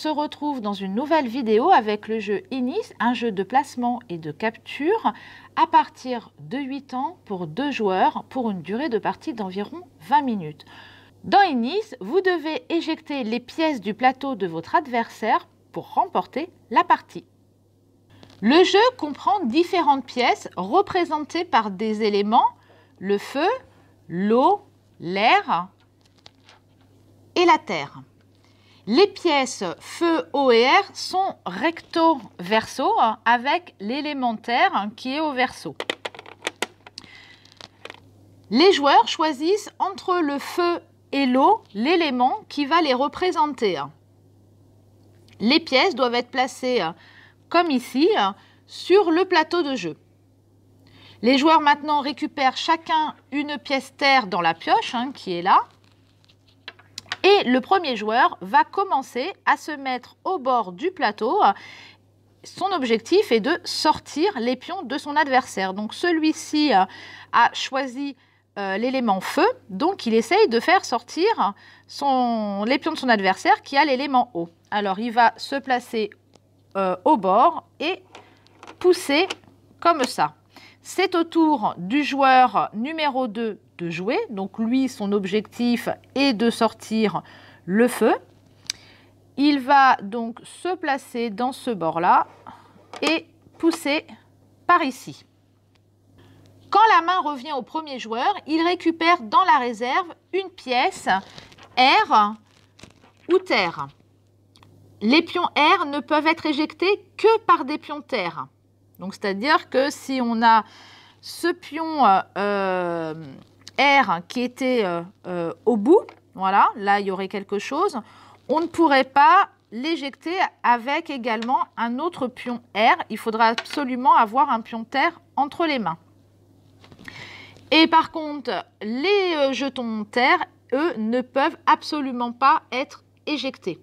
se retrouve dans une nouvelle vidéo avec le jeu Inis, un jeu de placement et de capture à partir de 8 ans pour 2 joueurs pour une durée de partie d'environ 20 minutes. Dans Inis, vous devez éjecter les pièces du plateau de votre adversaire pour remporter la partie. Le jeu comprend différentes pièces représentées par des éléments, le feu, l'eau, l'air et la terre. Les pièces feu, eau et air sont recto-verso avec l'élément terre qui est au verso. Les joueurs choisissent entre le feu et l'eau l'élément qui va les représenter. Les pièces doivent être placées comme ici sur le plateau de jeu. Les joueurs maintenant récupèrent chacun une pièce terre dans la pioche qui est là. Et le premier joueur va commencer à se mettre au bord du plateau. Son objectif est de sortir les pions de son adversaire. Donc celui-ci a choisi l'élément feu, donc il essaye de faire sortir les pions de son adversaire qui a l'élément eau. Alors il va se placer au bord et pousser comme ça. C'est au tour du joueur numéro 2 de jouer. Donc lui, son objectif est de sortir le feu. Il va donc se placer dans ce bord-là et pousser par ici. Quand la main revient au premier joueur, il récupère dans la réserve une pièce air ou terre. Les pions air ne peuvent être éjectés que par des pions terre. Donc, c'est-à-dire que si on a ce pion air qui était au bout, voilà, là il y aurait quelque chose, on ne pourrait pas l'éjecter avec également un autre pion air. Il faudra absolument avoir un pion terre entre les mains. Et par contre, les jetons terre, eux, ne peuvent absolument pas être éjectés.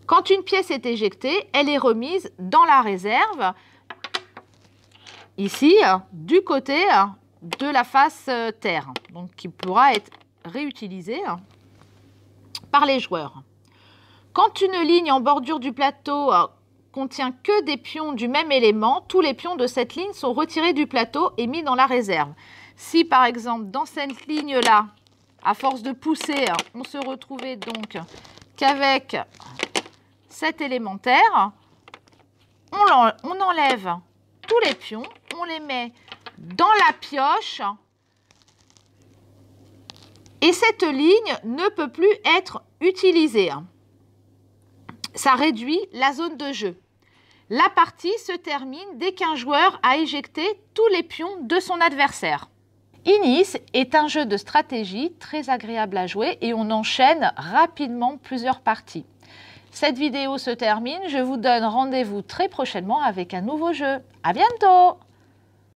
Quand une pièce est éjectée, elle est remise dans la réserve, ici, du côté de la face terre, donc qui pourra être réutilisée par les joueurs. Quand une ligne en bordure du plateau contient que des pions du même élément, tous les pions de cette ligne sont retirés du plateau et mis dans la réserve. Si par exemple, dans cette ligne-là, à force de pousser, on se retrouvait donc qu'avec cet élément terre, on enlève tous les pions, on les met dans la pioche et cette ligne ne peut plus être utilisée. Ça réduit la zone de jeu. La partie se termine dès qu'un joueur a éjecté tous les pions de son adversaire. Inis est un jeu de stratégie très agréable à jouer et on enchaîne rapidement plusieurs parties. Cette vidéo se termine, je vous donne rendez-vous très prochainement avec un nouveau jeu. À bientôt!